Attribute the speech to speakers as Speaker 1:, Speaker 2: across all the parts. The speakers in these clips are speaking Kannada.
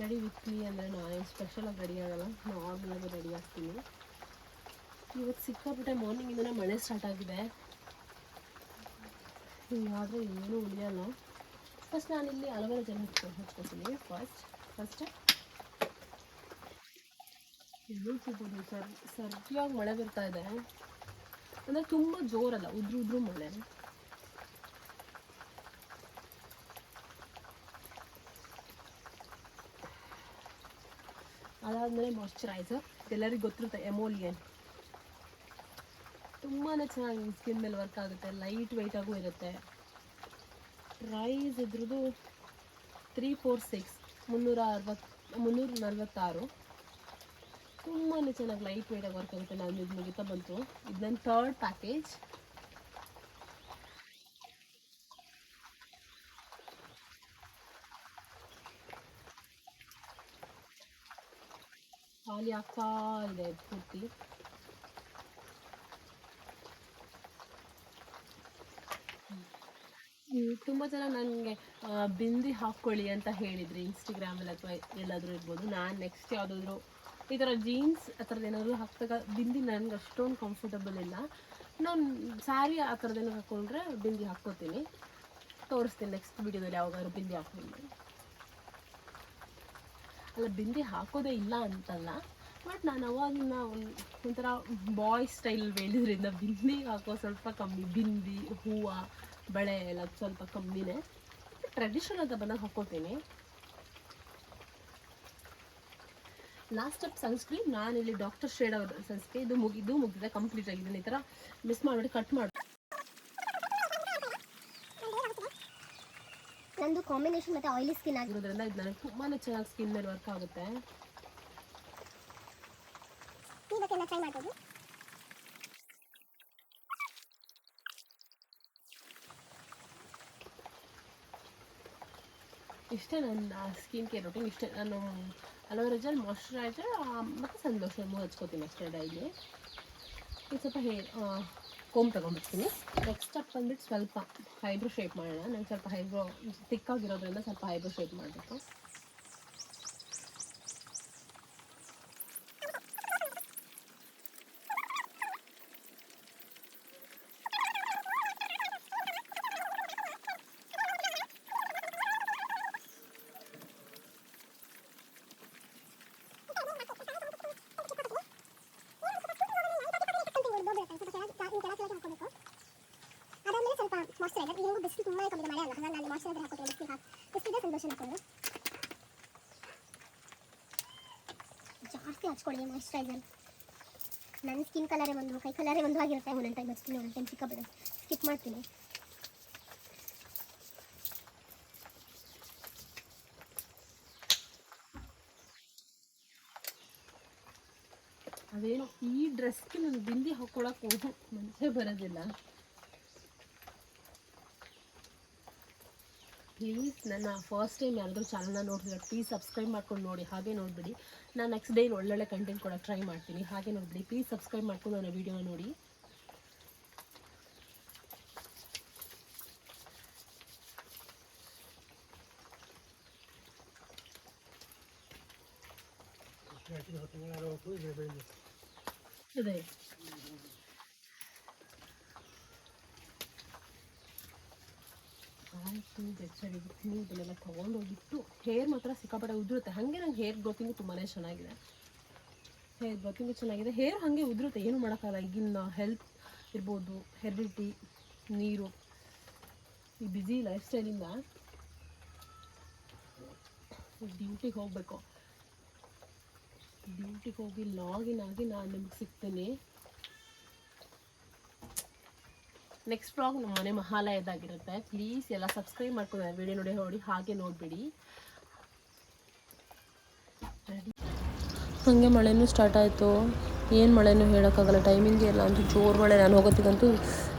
Speaker 1: ಸ್ಯಾಟರ್ಡೇ ವೀಕ್ಲಿ ಅಂದರೆ ನಾನು ಸ್ಪೆಷಲಾಗಿ ರೆಡಿ ಆಗೋಲ್ಲ, ನಾರ್ಮಲಾಗಿ ರೆಡಿ ಆಗ್ತೀನಿ. ಇವತ್ತು ಸಿಕ್ಕಾಪಟ್ಟೆ ಮಾರ್ನಿಂಗಿಂದನೇ ಮಳೆ ಸ್ಟಾರ್ಟ್ ಆಗಿದೆ. ಹಿಂಗಾದರೆ ಏನೂ ಉಳಿಯಲ್ಲ. ಫಸ್ಟ್ ನಾನಿಲ್ಲಿ ಅಲೋವೆರಾ ಜೆಲ್ ಹಚ್ಕೊತೀನಿ. ಫಸ್ಟ್ ನೋಡ್ತಿರ್ಬೋದು ಸರಿಯಾಗಿ ಮಳೆ ಬರ್ತಾ ಇದೆ. ಅಂದರೆ ತುಂಬ ಜೋರಲ್ಲ, ಉದ್ರು ಮಳೆ. ಅದಾದಮೇಲೆ ಮಾಯ್ಶ್ಚರೈಸರ್, ಎಲ್ಲರಿಗೂ ಗೊತ್ತಿರುತ್ತೆ ಎಮೋಲಿಯನ್. ತುಂಬಾ ಚೆನ್ನಾಗಿ ಸ್ಕಿನ್ ಮೇಲೆ ವರ್ಕ್ ಆಗುತ್ತೆ, ಲೈಟ್ ವೆಯ್ಟಾಗೂ ಇರುತ್ತೆ. ಪ್ರೈಸ್ ಇದ್ರದ್ದು 346 346. ತುಂಬಾ ಚೆನ್ನಾಗಿ ಲೈಟ್ ವೆಯ್ಟಾಗಿ ವರ್ಕ್ ಆಗುತ್ತೆ. ನಾನು ಇದು ಮುಗಿತಾ ಬಂತು. ಇದು ನನ್ನ 3rd ಪ್ಯಾಕೇಜ್. ಖಾಲಿ ಆಗ್ತಾ ಇದೆ ಪೂರ್ತಿ. ತುಂಬ ಜನ ನನಗೆ ಬಿಂದಿ ಹಾಕ್ಕೊಳ್ಳಿ ಅಂತ ಹೇಳಿದ್ರಿ ಇನ್ಸ್ಟಾಗ್ರಾಮಲ್ಲಿ ಅಥವಾ ಎಲ್ಲಾದರೂ ಇರ್ಬೋದು. ನಾನು ನೆಕ್ಸ್ಟ್ ಯಾವುದಾದ್ರೂ ಈ ಥರ ಜೀನ್ಸ್ ಆ ಥರದ್ದು ಏನಾದರೂ ಹಾಕಿದಾಗ ಬಿಂದಿ ನನಗೆ ಅಷ್ಟೊಂದು ಕಂಫರ್ಟಬಲ್ ಇಲ್ಲ. ನಾನು ಸ್ಯಾರಿ ಆ ಥರದ್ದೇನೋ ಹಾಕ್ಕೊಂಡ್ರೆ ಬಿಂದಿ ಹಾಕ್ಕೋತೀನಿ. ತೋರಿಸ್ತೀನಿ ನೆಕ್ಸ್ಟ್ ವೀಡಿಯೋದಲ್ಲಿ ಯಾವಾಗಾದ್ರೂ ಬಿಂದಿ ಹಾಕ್ಕೊಂಡು. ಅಲ್ಲ, ಬಿಂದಿ ಹಾಕೋದೇ ಇಲ್ಲ ಅಂತಲ್ಲ, ಬಟ್ ನಾನು ಅವಾಗಿನ ಒಂಥರ ಬಾಯ್ ಸ್ಟೈಲ್ ಬೆಳೆದ್ರಿಂದ ಬಿಂದಿ ಹಾಕೋ ಸ್ವಲ್ಪ ಕಮ್ಮಿ. ಬಿಂದಿ, ಹೂವು, ಬಳೆ ಎಲ್ಲ ಸ್ವಲ್ಪ ಕಮ್ಮಿನೇ. ಟ್ರೆಡಿಷನಲ್ ಅಂತ ಬಂದಾಗ ಹಾಕ್ಕೋತೀನಿ. Last step sunscreen. ನಾನಿಲ್ಲಿ ಡಾಕ್ಟರ್ ಶೇಡ್ ಅವರ ಸನ್ಸ್ಕ್ರೀನ್. ಇದು ಮುಗಿದಿದೆ ಕಂಪ್ಲೀಟ್ ಆಗಿದೆ. ಈ ಥರ ಮಿಸ್ ಮಾಡಿಬಿಟ್ಟು ಕಟ್ ಮಾಡಿ.
Speaker 2: ನಂದು ಕಾಂಬಿನೇಷನ್ ಮತ್ತು ಆಯಿಲಿ ಸ್ಕಿನ್
Speaker 1: ಆಗಿರೋದ್ರಿಂದ ಇದು ನನಗೆ ತುಂಬಾ ಚೆನ್ನಾಗಿ ಸ್ಕಿನ್ ಮೇಲೆ ವರ್ಕ್ ಆಗುತ್ತೆ.
Speaker 2: ಇವತ್ತೆಲ್ಲ ಟ್ರೈ ಮಾಡ್ಬೋದು.
Speaker 1: ಇಷ್ಟೇ ನನ್ನ ಸ್ಕಿನ್ ಕೇರ್ ರೂಟೀನ್. ಇಷ್ಟೇ. ನಾನು ಅಲೋವೆರಾ ಜೆಲ್, ಮಾಯ್ಶ್ಚರೈಸರ್ ಮತ್ತು ಸನ್ಲೋಷನ್ ಹಚ್ಕೋತೀನಿ ಅಷ್ಟೇ ಡೈಲಿ. ಇದು ಸ್ವಲ್ಪ ಕೋಮ್ ತೊಗೊಂಡ್ಬಿಡ್ತೀನಿ. ನೆಕ್ಸ್ಟ್ ಸ್ಟೆಪ್ ಬಂದ್ಬಿಟ್ಟು ಸ್ವಲ್ಪ ಹೈಬ್ರೋ ಶೇಪ್ ಮಾಡೋಣ. ನಂಗೆ ಸ್ವಲ್ಪ ಹೈಬ್ರೋ ತಿಕ್ಕಾಗಿರೋದ್ರಿಂದ ಸ್ವಲ್ಪ ಹೈಬ್ರೋ ಶೇಪ್ ಮಾಡಬೇಕು.
Speaker 2: ಮಾಯ್ಶ್ಚರೈಸರ್ ಈಗ ಬಿಸಿಲು ತುಂಬ ಕಮ್ಮಿ ಮಳೆ ಅಲ್ಲ, ಹಾಗಾಗಿ ನಾನು ಮಾಯ್ಶ್ಚರೈಸರ್ ಹಾಕೋತೀನಿ. ಬಿಸಿಲಿದೆ ಸನ್ಲೋಷನ್ ಹಾಕೊಂಡು ಜಾಸ್ತಿ ಹಚ್ಕೊಳ್ಳಿ ಮಾಯ್ಶ್ಚರೈಸರ್. ನನ್ನ ಸ್ಕಿನ್ ಕಲರೇ ಒಂದು, ಕೈ ಕಲರೇ ಒಂದು ಆಗಿರುತ್ತೆ. ಒಂದೊಂದು ಟೈಮ್ ಹಚ್ತೀನಿ, ಒಂದೊಂದು ಟೈಮ್ ಸಿಕ್ಕಾಬಿಡ ಸ್ಕಿಪ್ ಮಾಡ್ತೀನಿ.
Speaker 1: ಅದೇನೋ ಈ ಡ್ರೆಸ್ಗೆ ನಾನು ಬಿಂದಿ ಹಾಕ್ಕೊಳಕ್ಕೆ ಮನಸ್ಸೇ ಬರೋದಿಲ್ಲ. ಪ್ಲೀಸ್ ನನ್ನ ಫಸ್ಟ್ ಟೈಮ್ ಯಾರಾದರೂ ಚಾನಲ್ನ ನೋಡ್ತಿದ್ರೆ ಪ್ಲೀಸ್ ಸಬ್ಸ್ಕ್ರೈಬ್ ಮಾಡ್ಕೊಂಡು ನೋಡಿ. ಹಾಗೆ ನೋಡಿಬಿಡಿ. ನಾನು ನೆಕ್ಸ್ಟ್ ಡೇ ಒಳ್ಳೊಳ್ಳೆ ಕಂಟೆಂಟ್ ಕೊಡೋಕ್ಕೆ ಟ್ರೈ ಮಾಡ್ತೀನಿ. ಹಾಗೆ ನೋಡಿಬಿಡಿ. ಪ್ಲೀಸ್ ಸಬ್ಸ್ಕ್ರೈಬ್ ಮಾಡ್ಕೊಂಡು ನನ್ನ ವೀಡಿಯೋನ ನೋಡಿ. ಅದೇ ಆಯಿತು. ಬೆಚ್ಚಡಿಬಿಟ್ಟು ಇದನ್ನೆಲ್ಲ ತೊಗೊಂಡೋಗಿಟ್ಟು ಹೇರ್ ಮಾತ್ರ ಸಿಕ್ಕಾಪಟ್ಟೆ ಉದುರುತ್ತೆ. ಹಾಗೆ ನಂಗೆ ಹೇರ್ ಗ್ರೋತಿಂಗು ತುಂಬಾ ಚೆನ್ನಾಗಿದೆ. ಹೇರ್ ಹಾಗೆ ಉದುರುತ್ತೆ, ಏನು ಮಾಡೋಕ್ಕಾಗಲ್ಲ. ಈಗಿನ ಹೆಲ್ತ್ ಇರ್ಬೋದು, ಹೆರಿಡಿಟಿ, ನೀರು, ಈ ಬ್ಯುಸಿ ಲೈಫ್ ಸ್ಟೈಲಿಂದ ಡ್ಯೂಟಿಗೆ ಹೋಗಬೇಕು. ಡ್ಯೂಟಿಗೆ ಹೋಗಿ ಲಾಗಿನ್ ಆಗಿ ನಾನು ನಿಮ್ಗೆ ಸಿಗ್ತೀನಿ. ನೆಕ್ಸ್ಟ್ ವ್ಲಾಗ್ ನಮ್ಮ ಮನೆ ಮಹಾಲಯದಾಗಿರುತ್ತೆ. ಪ್ಲೀಸ್ ಎಲ್ಲ ಸಬ್ಸ್ಕ್ರೈಬ್ ಮಾಡ್ಕೊಂಡು ವಿಡಿಯೋ ನೋಡಿ ಹಾಗೆ ನೋಡಿಬಿಡಿ. ಹಾಗೆ ಮಳೆನೂ ಸ್ಟಾರ್ಟ್ ಆಯಿತು. ಏನು ಮಳೆನೂ ಹೇಳೋಕ್ಕಾಗಲ್ಲ, ಟೈಮಿಂಗೇ ಇಲ್ಲ. ಅಂತೂ ಜೋರು ಮಳೆ. ನಾನು ಹೋಗೋತ್ತಿಗಂತೂ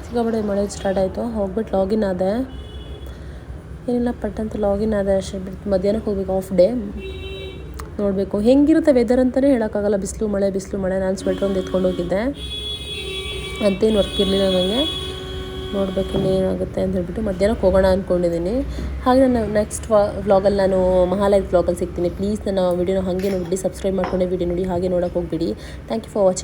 Speaker 1: ಸಿಕ್ಕಾಪಟ್ಟೆ ಮಳೆ ಸ್ಟಾರ್ಟ್ ಆಯಿತು. ಹೋಗ್ಬಿಟ್ಟು ಲಾಗಿನ್ ಆದೆ. ಏನಿಲ್ಲ ಪಟ್ಟಂತ ಲಾಗಿನ್ ಆದೆ ಅಷ್ಟೇ. ಬಿಟ್ಟು ಮಧ್ಯಾಹ್ನಕ್ಕೆ ಹೋಗ್ಬೇಕು, ಆಫ್ ಡೇ. ನೋಡಬೇಕು ಹೆಂಗಿರುತ್ತೆ ವೆದರ್ ಅಂತಲೇ ಹೇಳೋಕ್ಕಾಗಲ್ಲ. ಬಿಸಿಲು ಮಳೆ. ನಾನು ಸ್ವೆಟ್ರ್ ಒಂದು ಎತ್ಕೊಂಡು ಹೋಗಿದ್ದೆ, ಅಂತೇನು ವರ್ಕ್ ಇರಲಿಲ್ಲ ನನಗೆ. ನೋಡಬೇಕು ಇನ್ನೇನಾಗುತ್ತೆ ಅಂತ ಹೇಳ್ಬಿಟ್ಟು ಮಧ್ಯಾಹ್ನಕ್ಕೆ ಹೋಗೋಣ ಅಂದ್ಕೊಂಡಿದ್ದೀನಿ. ಹಾಗೆ ನಾನು ನೆಕ್ಸ್ಟ್ ವ್ಲಾಗಲ್ಲಿ ನಾನು ಮಹಾಲಯ ವ್ಲಾಗಲ್ಲಿ ಸಿಗ್ತೀನಿ. ಪ್ಲೀಸ್ ನನ್ನ ವಿಡಿಯೋನ ಹಾಗೆ ನೋಡಿ, ಸಬ್ಸ್ಕ್ರೈಬ್ ಮಾಡ್ಕೊಂಡೆ ವಿಡಿಯೋ ನೋಡಿ, ಹಾಗೆ ನೋಡೋಕೆ ಹೋಗ್ಬಿಡಿ. Thank you for watching.